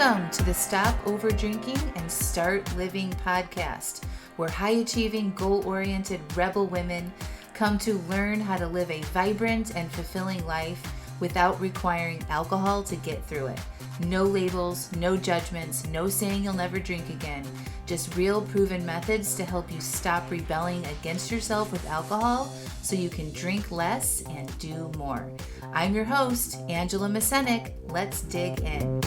Welcome to the Stop Over Drinking and Start Living podcast, where high-achieving, goal-oriented rebel women come to learn how to live a vibrant and fulfilling life without requiring alcohol to get through it. No labels, no judgments, no saying you'll never drink again. Just real proven methods to help you stop rebelling against yourself with alcohol so you can drink less and do more. I'm your host, Angela Mascenik. Let's dig in.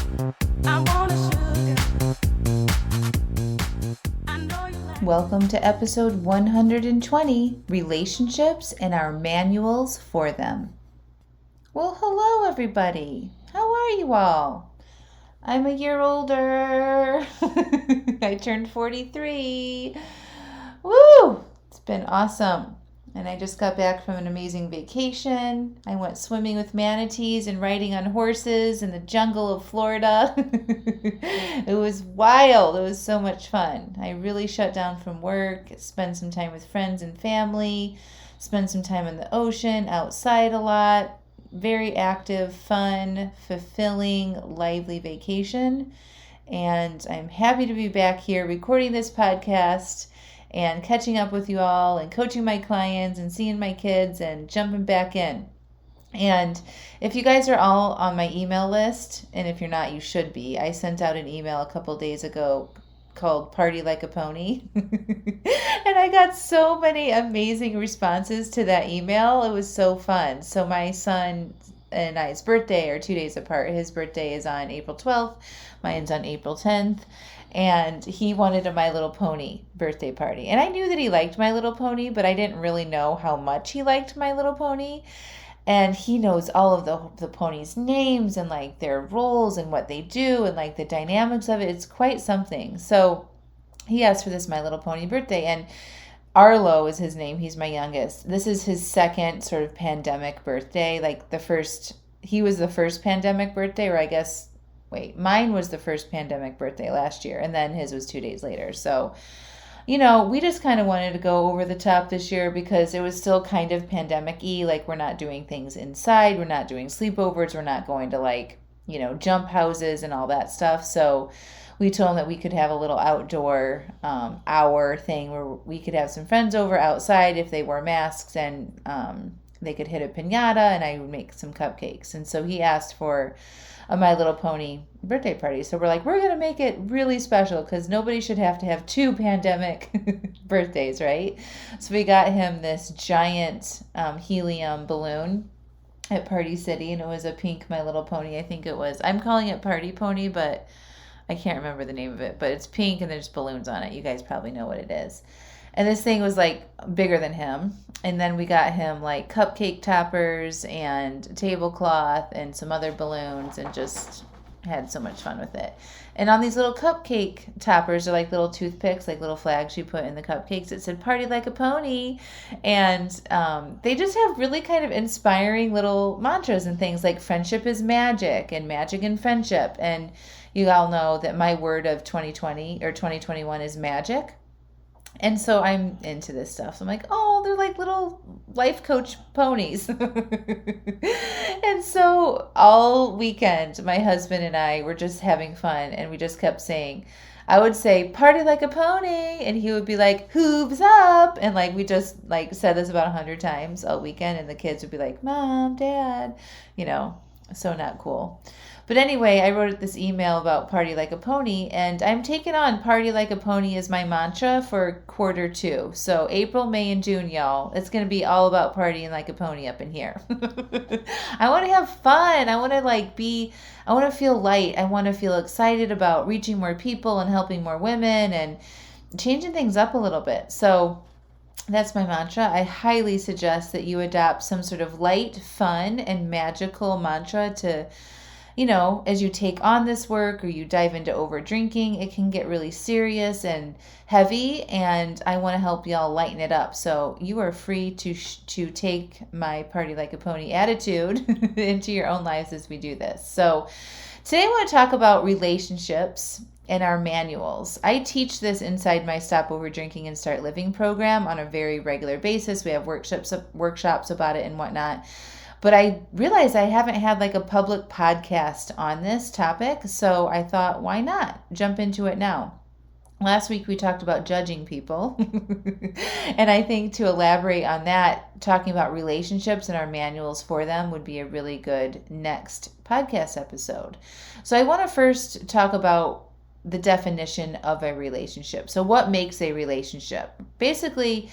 Welcome to episode 120, Relationships and Our Manuals for Them. Well, hello everybody. How are you all? I'm a year older. I turned 43. Woo! It's been awesome. And I just got back from an amazing vacation. I went swimming with manatees and riding on horses in the jungle of Florida. It was wild. It was so much fun. I really shut down from work, spent some time with friends and family, spent some time in the ocean, outside a lot. Very active, fun, fulfilling, lively vacation. And I'm happy to be back here recording this podcast and catching up with you all and coaching my clients and seeing my kids and jumping back in. And if you guys are all on my email list, and if you're not, you should be. I sent out an email a couple days ago called Party Like a Pony. And I got so many amazing responses to that email. It was so fun. So my son and I's birthday are 2 days apart. His birthday is on April 12th. Mine's on April 10th. And he wanted a My Little Pony birthday party. And I knew that he liked My Little Pony, but I didn't really know how much he liked My Little Pony. And he knows all of the ponies' names and like their roles and what they do and like the dynamics of it. It's quite something. So he asked for this My Little Pony birthday, and Arlo is his name. He's my youngest. This is his second sort of pandemic birthday. Like he was the first pandemic birthday, or I guess, mine was the first pandemic birthday last year, and then his was 2 days later. So, we just kind of wanted to go over the top this year because it was still kind of pandemic-y. Like, we're not doing things inside. We're not doing sleepovers. We're not going to jump houses and all that stuff. So we told him that we could have a little outdoor hour thing where we could have some friends over outside if they wore masks, and they could hit a piñata, and I would make some cupcakes. And so he asked for a My Little Pony birthday party. So we're like, we're going to make it really special because nobody should have to have two pandemic birthdays, right? So we got him this giant helium balloon at Party City, and it was a pink My Little Pony, I think it was. I'm calling it Party Pony, but I can't remember the name of it. But it's pink and there's balloons on it. You guys probably know what it is. And this thing was like bigger than him. And then we got him like cupcake toppers and tablecloth and some other balloons, and just had so much fun with it. And on these little cupcake toppers are like little toothpicks, like little flags you put in the cupcakes. It said Party Like a Pony. And they just have really kind of inspiring little mantras and things like friendship is magic and magic and friendship. And you all know that my word of 2020 or 2021 is magic. And so I'm into this stuff. So I'm like, oh, they're like little life coach ponies. And so all weekend, my husband and I were just having fun. And we just kept saying, I would say, party like a pony. And he would be like, hooves up. And like, we just like said this about 100 times all weekend. And the kids would be like, Mom, Dad, so not cool. But anyway, I wrote this email about Party Like a Pony, and I'm taking on Party Like a Pony as my mantra for quarter 2. So April, May, and June, y'all. It's going to be all about partying like a pony up in here. I want to have fun. I want to feel light. I want to feel excited about reaching more people and helping more women and changing things up a little bit. So that's my mantra. I highly suggest that you adopt some sort of light, fun, and magical mantra to, as you take on this work or you dive into over drinking, it can get really serious and heavy, and I want to help y'all lighten it up. So you are free to take my Party Like a Pony attitude into your own lives as we do this. So today I want to talk about relationships and our manuals. I teach this inside my Stop Over Drinking and Start Living program on a very regular basis. We have workshops about it and whatnot. But I realized I haven't had like a public podcast on this topic, so I thought, why not jump into it now? Last week we talked about judging people. And I think to elaborate on that, talking about relationships and our manuals for them would be a really good next podcast episode. So I want to first talk about the definition of a relationship. So what makes a relationship? Basically,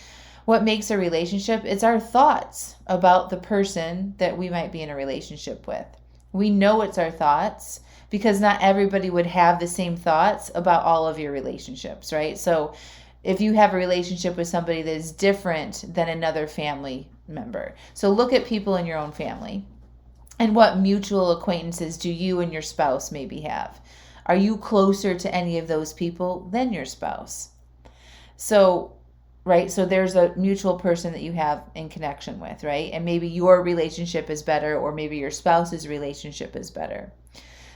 what makes a relationship is our thoughts about the person that we might be in a relationship with. We know it's our thoughts because not everybody would have the same thoughts about all of your relationships, right? So if you have a relationship with somebody that is different than another family member. So look at people in your own family. And what mutual acquaintances do you and your spouse maybe have? Are you closer to any of those people than your spouse? So, right, so there's a mutual person that you have in connection with, right? And maybe your relationship is better, or maybe your spouse's relationship is better.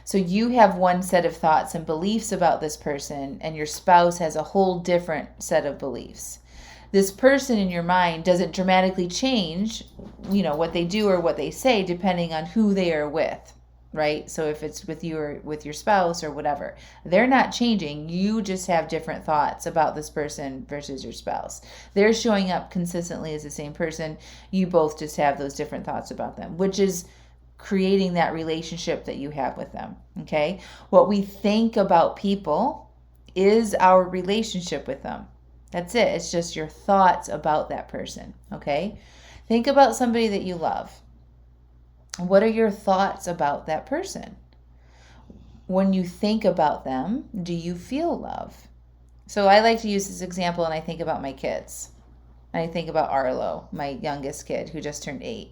So you have one set of thoughts and beliefs about this person, and your spouse has a whole different set of beliefs. This person in your mind doesn't dramatically change, what they do or what they say depending on who they are with, right? So if it's with you or with your spouse or whatever, they're not changing. You just have different thoughts about this person versus your spouse. They're showing up consistently as the same person. You both just have those different thoughts about them, which is creating that relationship that you have with them, okay? What we think about people is our relationship with them. That's it. It's just your thoughts about that person, okay? Think about somebody that you love. What are your thoughts about that person? When you think about them, do you feel love? So I like to use this example, and I think about my kids. I think about Arlo, my youngest kid, who just turned 8.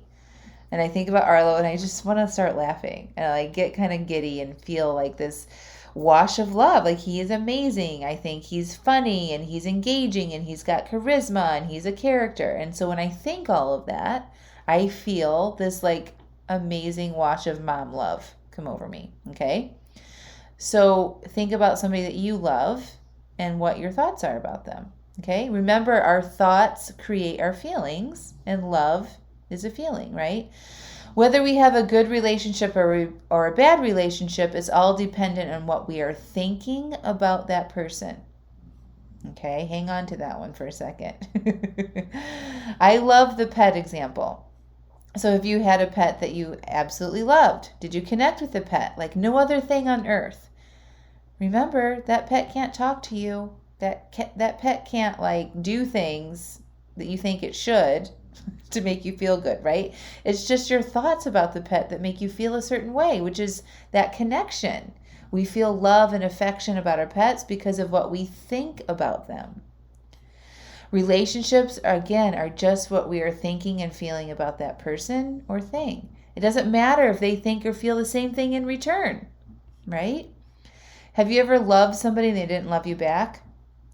And I think about Arlo, and I just want to start laughing. And I get kind of giddy and feel like this wash of love. Like, he is amazing. I think he's funny, and he's engaging, and he's got charisma, and he's a character. And so when I think all of that, I feel this like amazing wash of mom love come over me, okay? So think about somebody that you love and what your thoughts are about them, okay? Remember, our thoughts create our feelings, and love is a feeling, right? Whether we have a good relationship or a bad relationship is all dependent on what we are thinking about that person. Okay, hang on to that one for a second. I love the pet example. So if you had a pet that you absolutely loved, did you connect with the pet like no other thing on earth? Remember, that pet can't talk to you. That pet can't like do things that you think it should to make you feel good, right? It's just your thoughts about the pet that make you feel a certain way, which is that connection. We feel love and affection about our pets because of what we think about them. Relationships, again, are just what we are thinking and feeling about that person or thing. It doesn't matter if they think or feel the same thing in return, right? Have you ever loved somebody and they didn't love you back?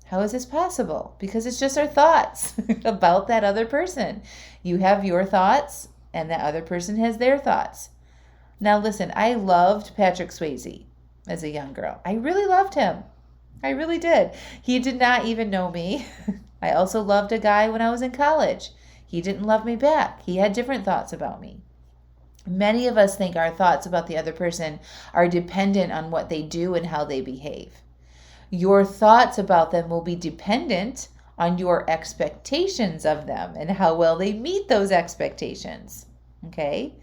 How is this possible? Because it's just our thoughts about that other person. You have your thoughts, and that other person has their thoughts. Now listen, I loved Patrick Swayze as a young girl. I really loved him. I really did. He did not even know me. I also loved a guy when I was in college. He didn't love me back. He had different thoughts about me. Many of us think our thoughts about the other person are dependent on what they do and how they behave. Your thoughts about them will be dependent on your expectations of them and how well they meet those expectations. Okay?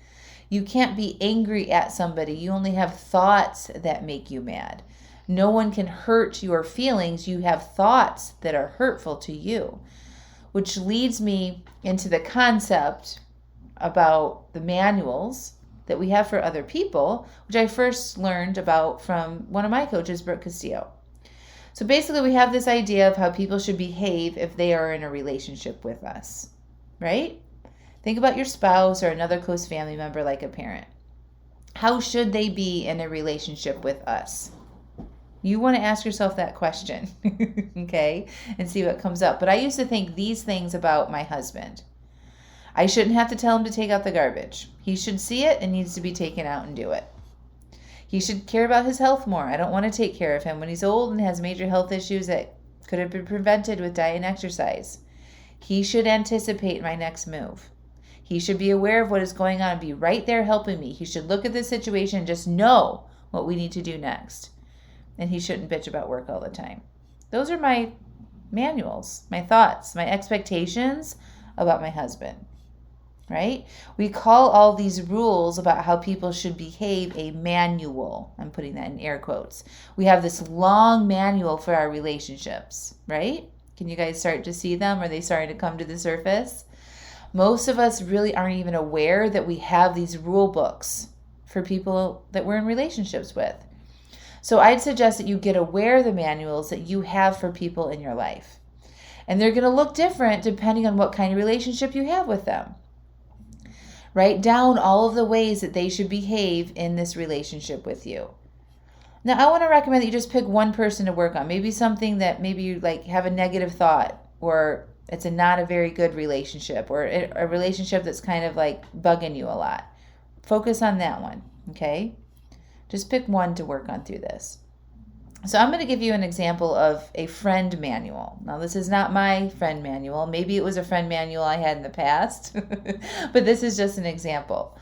You can't be angry at somebody. You only have thoughts that make you mad. No one can hurt your feelings. You have thoughts that are hurtful to you, which leads me into the concept about the manuals that we have for other people, which I first learned about from one of my coaches, Brooke Castillo. So basically, we have this idea of how people should behave if they are in a relationship with us, right? Think about your spouse or another close family member like a parent. How should they be in a relationship with us? You want to ask yourself that question, okay, and see what comes up. But I used to think these things about my husband. I shouldn't have to tell him to take out the garbage. He should see it and needs to be taken out and do it. He should care about his health more. I don't want to take care of him when he's old and has major health issues that could have been prevented with diet and exercise. He should anticipate my next move. He should be aware of what is going on and be right there helping me. He should look at the situation and just know what we need to do next. And he shouldn't bitch about work all the time. Those are my manuals, my thoughts, my expectations about my husband, right? We call all these rules about how people should behave a manual. I'm putting that in air quotes. We have this long manual for our relationships, right? Can you guys start to see them? Are they starting to come to the surface? Most of us really aren't even aware that we have these rule books for people that we're in relationships with. So I'd suggest that you get aware of the manuals that you have for people in your life. And they're going to look different depending on what kind of relationship you have with them. Write down all of the ways that they should behave in this relationship with you. Now, I want to recommend that you just pick one person to work on. Maybe something that maybe you like have a negative thought, or it's not a very good relationship, or a relationship that's kind of like bugging you a lot. Focus on that one, okay? Just pick one to work on through this. So I'm going to give you an example of a friend manual. Now, this is not my friend manual. Maybe it was a friend manual I had in the past, but this is just an example.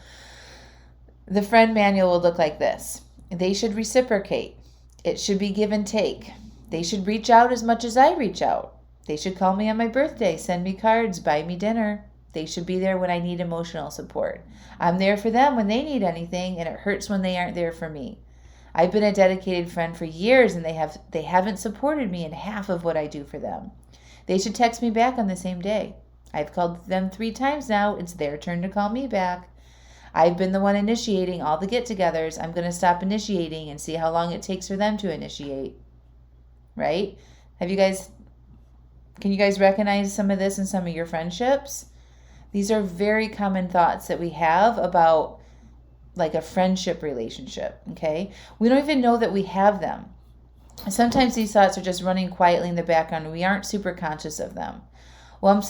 The friend manual will look like this. They should reciprocate. It should be give and take. They should reach out as much as I reach out. They should call me on my birthday, send me cards, buy me dinner. They should be there when I need emotional support. I'm there for them when they need anything, and it hurts when they aren't there for me. I've been a dedicated friend for years, and they haven't supported me in half of what I do for them. They should text me back on the same day. I've called them 3 times now. It's their turn to call me back. I've been the one initiating all the get-togethers. I'm going to stop initiating and see how long it takes for them to initiate. Right? Can you guys recognize some of this in some of your friendships? These are very common thoughts that we have about like a friendship relationship, okay? We don't even know that we have them. Sometimes these thoughts are just running quietly in the background and we aren't super conscious of them. Well, I'm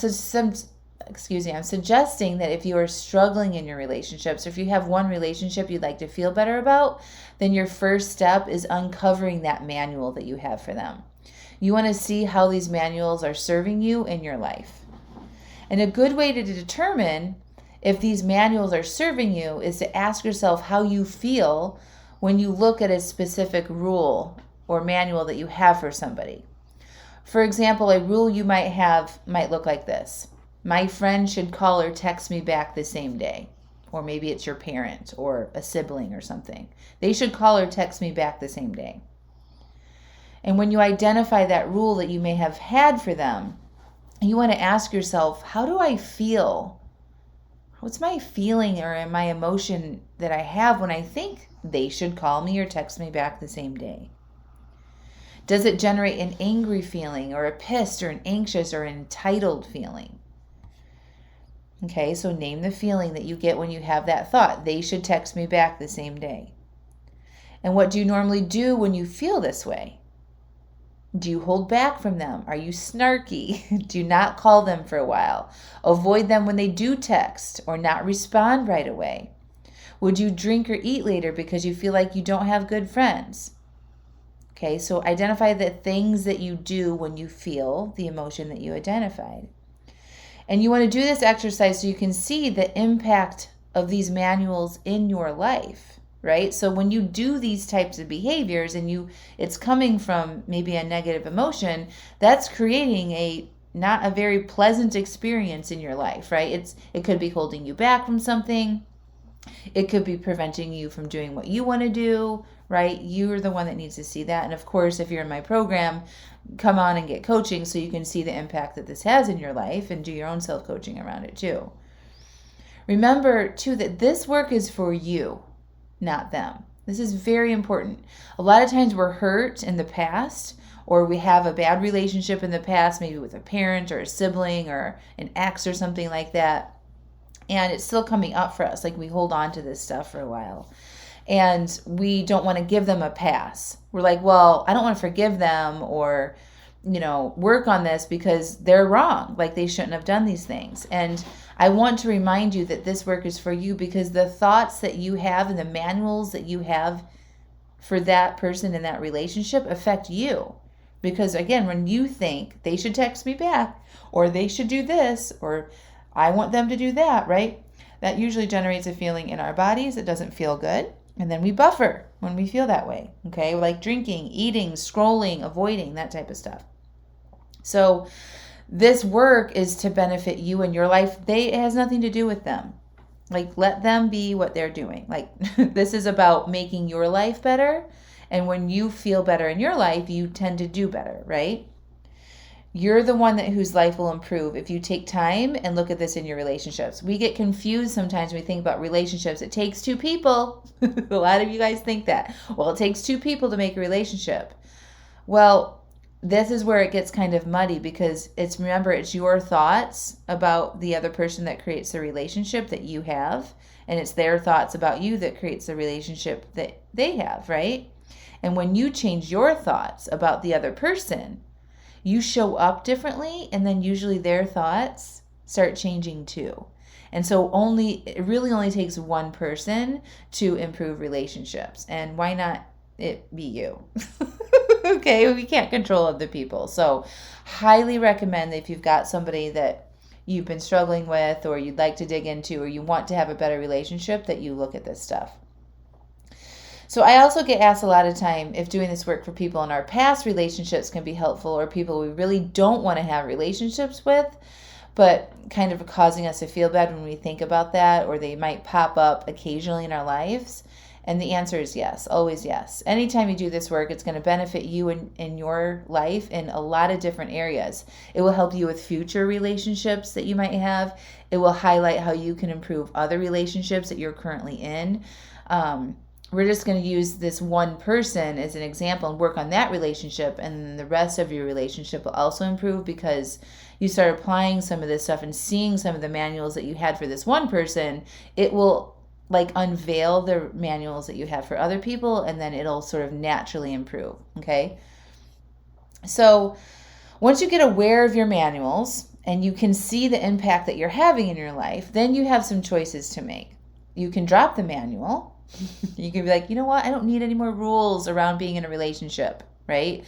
suggesting that if you are struggling in your relationships, or if you have one relationship you'd like to feel better about, then your first step is uncovering that manual that you have for them. You want to see how these manuals are serving you in your life. And a good way to determine if these manuals are serving you is to ask yourself how you feel when you look at a specific rule or manual that you have for somebody. For example, a rule you might have might look like this. My friend should call or text me back the same day. Or maybe it's your parent or a sibling or something. They should call or text me back the same day. And when you identify that rule that you may have had for them, you want to ask yourself, how do I feel? What's my feeling or my emotion that I have when I think they should call me or text me back the same day? Does it generate an angry feeling or a pissed or an anxious or an entitled feeling? Okay, so name the feeling that you get when you have that thought. They should text me back the same day. And what do you normally do when you feel this way? Do you hold back from them? Are you snarky? Do not call them for a while. Avoid them when they do text or not respond right away. Would you drink or eat later because you feel like you don't have good friends? Okay, so identify the things that you do when you feel the emotion that you identified. And you want to do this exercise so you can see the impact of these manuals in your life, right? So when you do these types of behaviors and it's coming from maybe a negative emotion, that's creating not a very pleasant experience in your life, right? It could be holding you back from something. It could be preventing you from doing what you want to do, right? You're the one that needs to see that. And of course, if you're in my program, come on and get coaching so you can see the impact that this has in your life and do your own self-coaching around it too. Remember too that this work is for you, not them. This is very important. A lot of times we're hurt in the past, or we have a bad relationship in the past, maybe with a parent or a sibling or an ex or something like that. And it's still coming up for us. Like we hold on to this stuff for a while. And we don't want to give them a pass. We're like, well, I don't want to forgive them or, work on this because they're wrong. Like they shouldn't have done these things. And I want to remind you that this work is for you because the thoughts that you have and the manuals that you have for that person in that relationship affect you. Because again, when you think they should text me back or they should do this or I want them to do that, right? That usually generates a feeling in our bodies that doesn't feel good. And then we buffer when we feel that way, okay? Like drinking, eating, scrolling, avoiding, that type of stuff. So this work is to benefit you and your life. It has nothing to do with them. Like, let them be what they're doing. Like, this is about making your life better. And when you feel better in your life, you tend to do better, right? You're the one whose life will improve if you take time and look at this in your relationships. We get confused sometimes when we think about relationships. It takes two people. A lot of you guys think that. Well, it takes two people to make a relationship. Well, this is where it gets kind of muddy because remember, it's your thoughts about the other person that creates the relationship that you have. And it's their thoughts about you that creates the relationship that they have, right? And when you change your thoughts about the other person, you show up differently, and then usually their thoughts start changing too. And so it really only takes one person to improve relationships. And why not it be you? Okay, we can't control other people. So highly recommend that if you've got somebody that you've been struggling with or you'd like to dig into or you want to have a better relationship, that you look at this stuff. So I also get asked a lot of time if doing this work for people in our past relationships can be helpful, or people we really don't want to have relationships with, but kind of causing us to feel bad when we think about that, or they might pop up occasionally in our lives. And the answer is yes, always yes. Anytime you do this work, it's going to benefit you in your life in a lot of different areas. It will help you with future relationships that you might have. It will highlight how you can improve other relationships that you're currently in. We're just going to use this one person as an example and work on that relationship, and the rest of your relationship will also improve because you start applying some of this stuff and seeing some of the manuals that you had for this one person. It will like unveil the manuals that you have for other people, and then it'll sort of naturally improve, okay? So once you get aware of your manuals and you can see the impact that you're having in your life, then you have some choices to make. You can drop the manual. You can be like, you know what? I don't need any more rules around being in a relationship, right?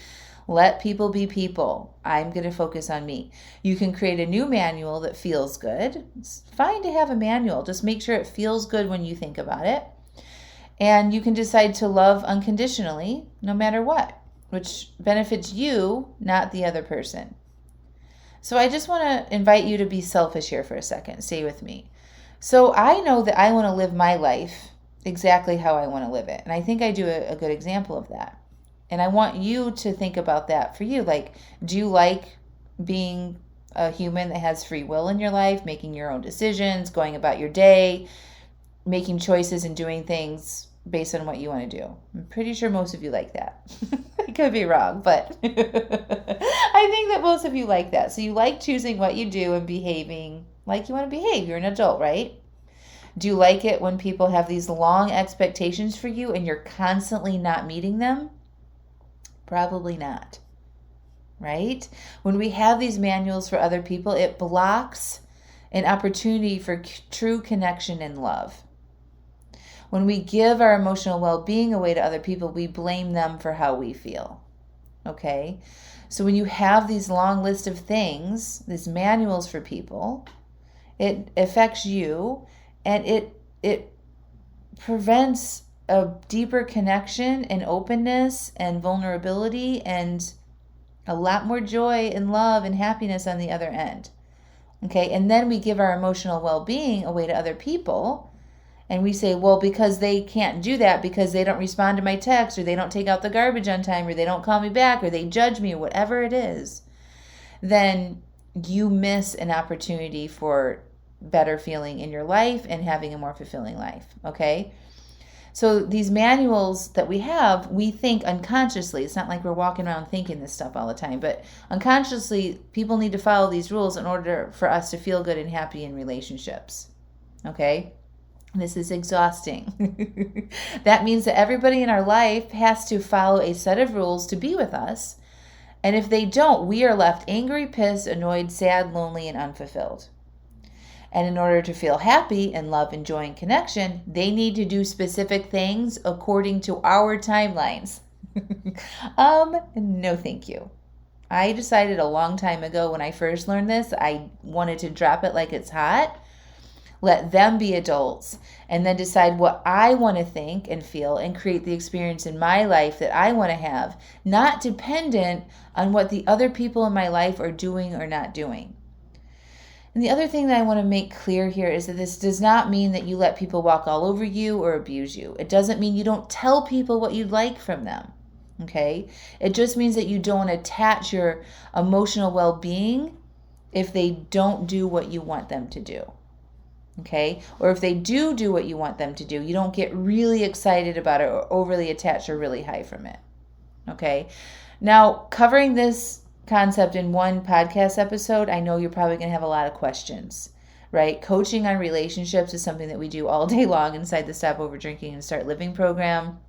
Let people be people. I'm going to focus on me. You can create a new manual that feels good. It's fine to have a manual. Just make sure it feels good when you think about it. And you can decide to love unconditionally, no matter what, which benefits you, not the other person. So I just want to invite you to be selfish here for a second. Stay with me. So I know that I want to live my life exactly how I want to live it. And I think I do a good example of that. And I want you to think about that for you. Like, do you like being a human that has free will in your life, making your own decisions, going about your day, making choices and doing things based on what you want to do? I'm pretty sure most of you like that. I could be wrong, but I think that most of you like that. So you like choosing what you do and behaving like you want to behave. You're an adult, right? Do you like it when people have these long expectations for you and you're constantly not meeting them? Probably not, right? When we have these manuals for other people, it blocks an opportunity for true connection and love. When we give our emotional well-being away to other people, we blame them for how we feel, okay? So when you have these long list of things, these manuals for people, it affects you, and it prevents a deeper connection and openness and vulnerability and a lot more joy and love and happiness on the other end. Okay, and then we give our emotional well-being away to other people, and we say, well, because they can't do that, because they don't respond to my text, or they don't take out the garbage on time, or they don't call me back, or they judge me, or whatever it is, then you miss an opportunity for better feeling in your life and having a more fulfilling life, okay? So these manuals that we have, we think unconsciously. It's not like we're walking around thinking this stuff all the time, but unconsciously, people need to follow these rules in order for us to feel good and happy in relationships, okay? This is exhausting. That means that everybody in our life has to follow a set of rules to be with us, and if they don't, we are left angry, pissed, annoyed, sad, lonely, and unfulfilled. And in order to feel happy and love and joy and connection, they need to do specific things according to our timelines. No thank you. I decided a long time ago when I first learned this, I wanted to drop it like it's hot. let them be adults, and then decide what I want to think and feel and create the experience in my life that I want to have, not dependent on what the other people in my life are doing or not doing. And the other thing that I want to make clear here is that this does not mean that you let people walk all over you or abuse you. It doesn't mean you don't tell people what you'd like from them. Okay? It just means that you don't attach your emotional well-being if they don't do what you want them to do. Okay? Or if they do what you want them to do, you don't get really excited about it or overly attached or really high from it. Okay? Now, covering this concept in one podcast episode, I know you're probably going to have a lot of questions, right? Coaching on relationships is something that we do all day long inside the Stop Over Drinking and Start Living program.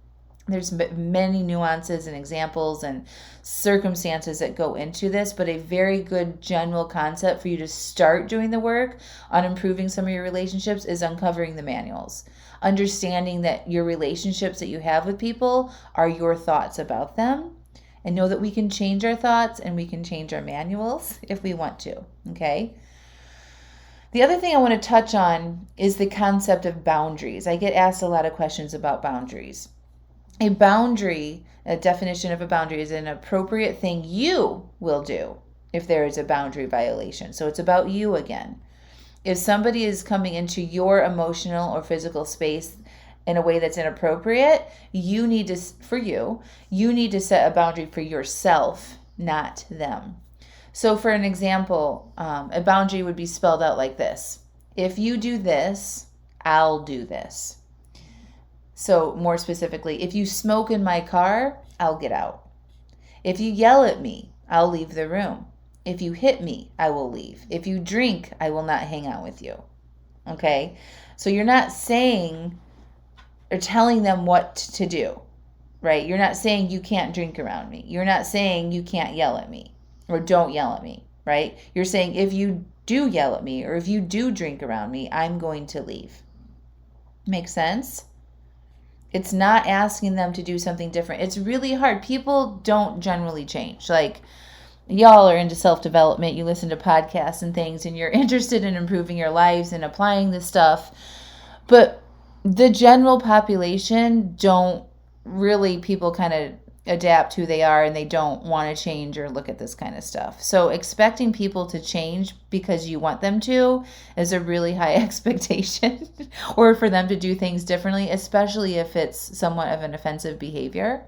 There's many nuances and examples and circumstances that go into this, but a very good general concept for you to start doing the work on improving some of your relationships is uncovering the manuals. Understanding that your relationships that you have with people are your thoughts about them, and know that we can change our thoughts and we can change our manuals if we want to, okay? The other thing I want to touch on is the concept of boundaries. I get asked a lot of questions about boundaries. A boundary, a definition of a boundary, is an appropriate thing you will do if there is a boundary violation. So it's about you again. If somebody is coming into your emotional or physical space in a way that's inappropriate, you need to set a boundary for yourself, not them. So for an example, a boundary would be spelled out like this. If you do this, I'll do this. So more specifically, if you smoke in my car, I'll get out. If you yell at me, I'll leave the room. If you hit me, I will leave. If you drink, I will not hang out with you. Okay? So you're not saying or telling them what to do, right? You're not saying you can't drink around me. You're not saying you can't yell at me or don't yell at me, right? You're saying if you do yell at me or if you do drink around me, I'm going to leave. Make sense? It's not asking them to do something different. It's really hard. People don't generally change. Like, y'all are into self-development. You listen to podcasts and things, and you're interested in improving your lives and applying this stuff. But the general population people kind of adapt who they are, and they don't want to change or look at this kind of stuff. So expecting people to change because you want them to is a really high expectation, or for them to do things differently, especially if it's somewhat of an offensive behavior,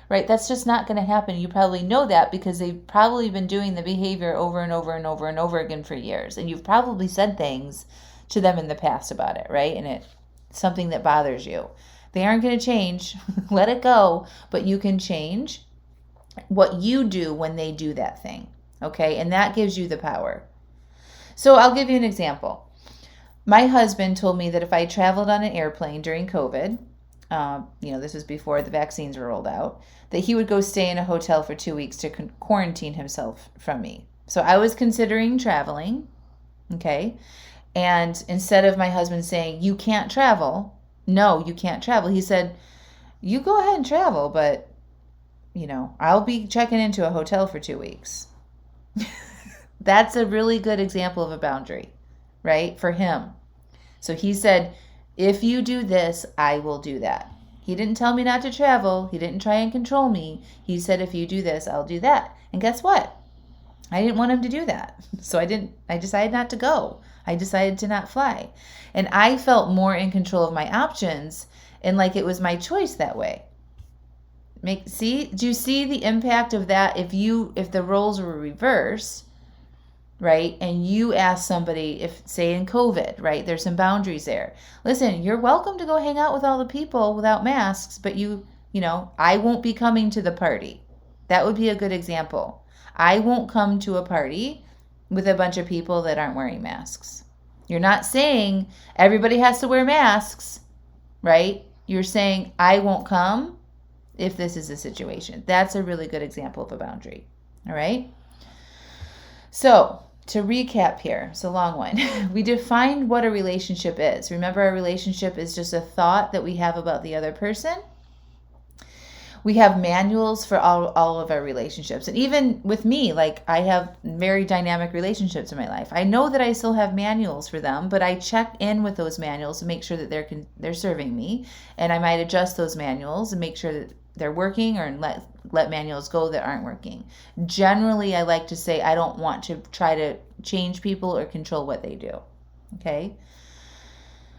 right? That's just not going to happen. You probably know that because they've probably been doing the behavior over and over and over and over again for years. And you've probably said things to them in the past about it, right? And it's something that bothers you. They aren't going to change. Let it go. But you can change what you do when they do that thing. Okay? And that gives you the power. So I'll give you an example. My husband told me that if I traveled on an airplane during COVID, this was before the vaccines were rolled out, that he would go stay in a hotel for 2 weeks to quarantine himself from me. So I was considering traveling. Okay? And instead of my husband saying, you can't travel, no, you can't travel, he said, you go ahead and travel, but, I'll be checking into a hotel for 2 weeks. That's a really good example of a boundary, right, for him. So he said, if you do this, I will do that. He didn't tell me not to travel. He didn't try and control me. He said, if you do this, I'll do that. And guess what? I didn't want him to do that. So I decided not to go. I decided to not fly. And I felt more in control of my options and like it was my choice that way. Do you see the impact of that? If the roles were reversed, right? And you ask somebody, if say in COVID, right? There's some boundaries there. Listen, you're welcome to go hang out with all the people without masks, but I won't be coming to the party. That would be a good example. I won't come to a party with a bunch of people that aren't wearing masks. You're not saying everybody has to wear masks, right? You're saying I won't come if this is a situation. That's a really good example of a boundary, all right? So to recap here, it's a long one. We defined what a relationship is. Remember, a relationship is just a thought that we have about the other person. We have manuals for all of our relationships. And even with me, like I have very dynamic relationships in my life. I know that I still have manuals for them, but I check in with those manuals to make sure that they're serving me. And I might adjust those manuals and make sure that they're working, or let manuals go that aren't working. Generally, I like to say I don't want to try to change people or control what they do. Okay?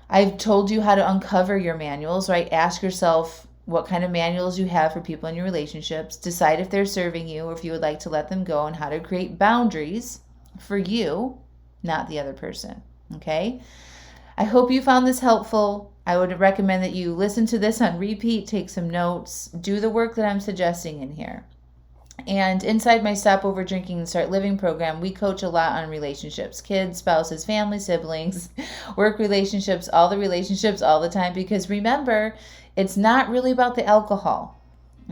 I've told you how to uncover your manuals, right? Ask yourself what kind of manuals you have for people in your relationships. Decide if they're serving you or if you would like to let them go, and how to create boundaries for you, not the other person. Okay? I hope you found this helpful. I would recommend that you listen to this on repeat, take some notes, do the work that I'm suggesting in here. And inside my Stop Over Drinking and Start Living program, we coach a lot on relationships, kids, spouses, family, siblings, work relationships, all the time. Because remember, it's not really about the alcohol,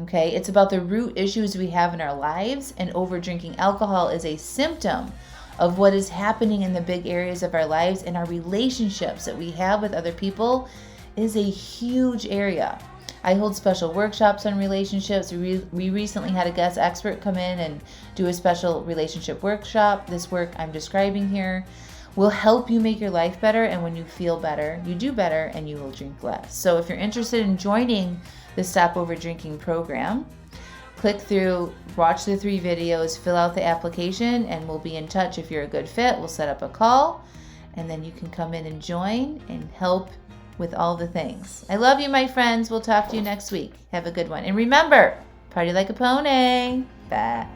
okay? It's about the root issues we have in our lives, and over drinking alcohol is a symptom of what is happening in the big areas of our lives, and our relationships that we have with other people is a huge area. I hold special workshops on relationships. We recently had a guest expert come in and do a special relationship workshop. This work I'm describing here will help you make your life better, and when you feel better, you do better, and you will drink less. So if you're interested in joining the Stop Over Drinking program, click through, watch the 3 videos, fill out the application, and we'll be in touch. If you're a good fit, we'll set up a call, and then you can come in and join and help with all the things. I love you, my friends. We'll talk to you next week. Have a good one. And remember, party like a pony. Bye.